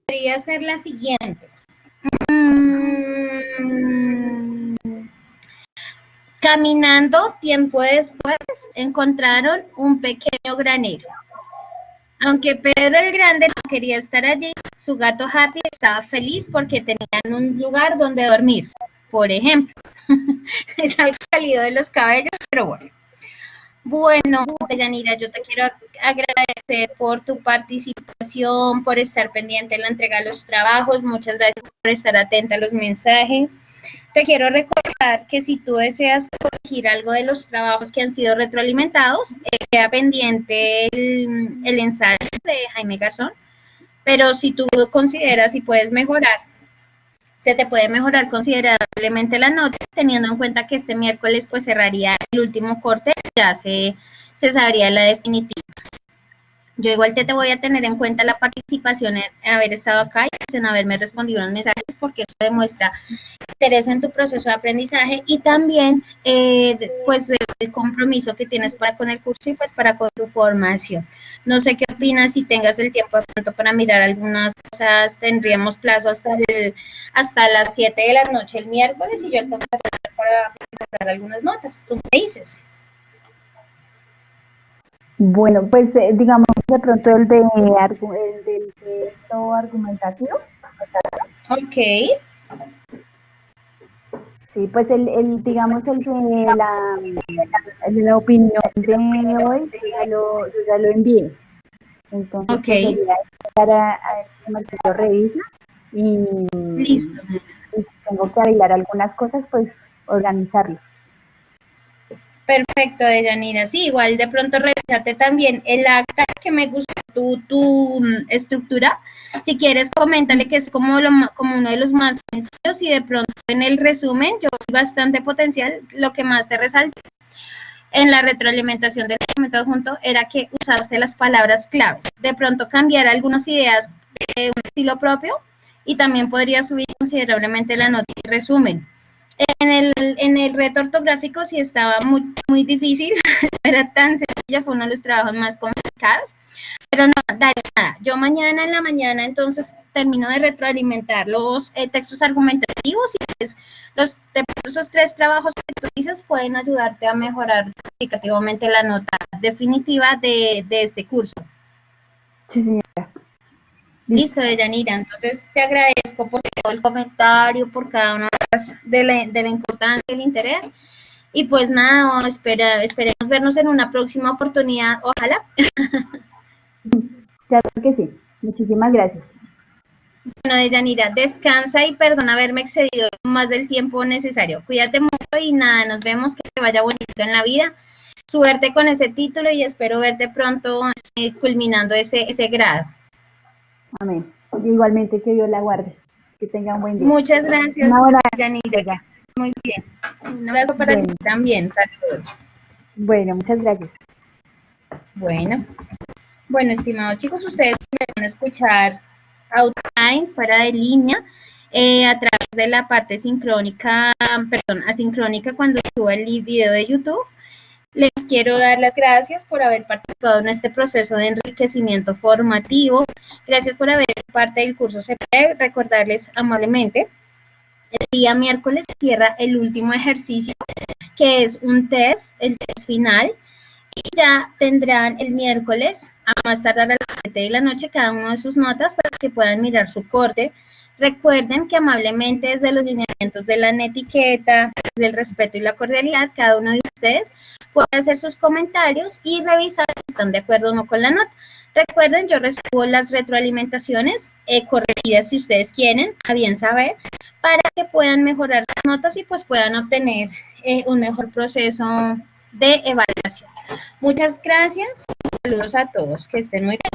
Podría ser la siguiente. Caminando tiempo después encontraron un pequeño granero. Aunque Pedro el Grande no quería estar allí, su gato Happy estaba feliz porque tenían un lugar donde dormir. Por ejemplo, es algo salido de los cabellos, pero bueno. Bueno, Deyanira, yo te quiero agradecer por tu participación, por estar pendiente en la entrega de los trabajos. Muchas gracias por estar atenta a los mensajes. Te quiero recordar que si tú deseas corregir algo de los trabajos que han sido retroalimentados, queda pendiente el ensayo de Jaime Garzón, pero si tú consideras y puedes mejorar, se te puede mejorar considerablemente la nota, teniendo en cuenta que este miércoles pues cerraría el último corte, ya se sabría la definitiva. Yo igual te voy a tener en cuenta la participación en haber estado acá y en haberme respondido unos mensajes, porque eso demuestra interés en tu proceso de aprendizaje y también pues el compromiso que tienes para con el curso y pues para con tu formación. No sé qué opinas, si tengas el tiempo de pronto para mirar algunas cosas, tendríamos plazo hasta las 7 de la noche el miércoles y yo te voy a para mejorar algunas notas. Tú me dices. Bueno, pues digamos de pronto el del texto argumentativo. Ok. Sí, pues digamos el de la opinión de hoy, yo ya lo envié. Entonces, okay. Pues sería esperar a ver si Martín lo revisa y, listo. Y si tengo que arreglar algunas cosas, pues organizarlo. Perfecto, Deyanira. Sí, igual de pronto revisate también el acta, que me gustó tu estructura. Si quieres, coméntale que es como uno de los más sencillos y de pronto en el resumen yo vi bastante potencial. Lo que más te resalté en la retroalimentación del documento adjunto era que usaste las palabras claves. De pronto cambiar algunas ideas de un estilo propio y también podría subir considerablemente la nota y resumen. En el reto ortográfico sí estaba muy difícil, no era tan sencilla, fue uno de los trabajos más complicados, pero no, dale, nada. Yo mañana en la mañana entonces termino de retroalimentar los textos argumentativos y pues esos 3 trabajos que tú dices pueden ayudarte a mejorar significativamente la nota definitiva de este curso. Sí, señora. Listo, Deyanira. Entonces te agradezco por todo el comentario, por cada una de la importancia, del interés. Y pues nada, esperemos vernos en una próxima oportunidad, ojalá. Claro que sí. Muchísimas gracias. Bueno, Deyanira, descansa y perdona haberme excedido más del tiempo necesario. Cuídate mucho y nada, nos vemos, que te vaya bonito en la vida. Suerte con ese título y espero verte pronto culminando ese grado. Amén. Igualmente, que Dios la guarde. Que tenga un buen día. Muchas gracias, Una hora, Deyanira. Muy bien. Un abrazo para ti también. Saludos. Bueno, muchas gracias. Bueno, estimados chicos, ustedes van a escuchar outline fuera de línea a través de la parte sincrónica, asincrónica cuando suba el video de YouTube. Les quiero dar las gracias por haber participado en este proceso de enriquecimiento formativo. Gracias por haber sido parte del curso CP. Recordarles amablemente, el día miércoles cierra el último ejercicio, que es un test, el test final. Y ya tendrán el miércoles, a más tardar a las 7 de la noche, cada uno de sus notas para que puedan mirar su corte. Recuerden que amablemente desde los lineamientos de la netiqueta, desde el respeto y la cordialidad, cada uno de ustedes puede hacer sus comentarios y revisar si están de acuerdo o no con la nota. Recuerden, yo recibo las retroalimentaciones corregidas si ustedes quieren, a bien saber, para que puedan mejorar sus notas y pues puedan obtener un mejor proceso de evaluación. Muchas gracias. Saludos a todos. Que estén muy bien.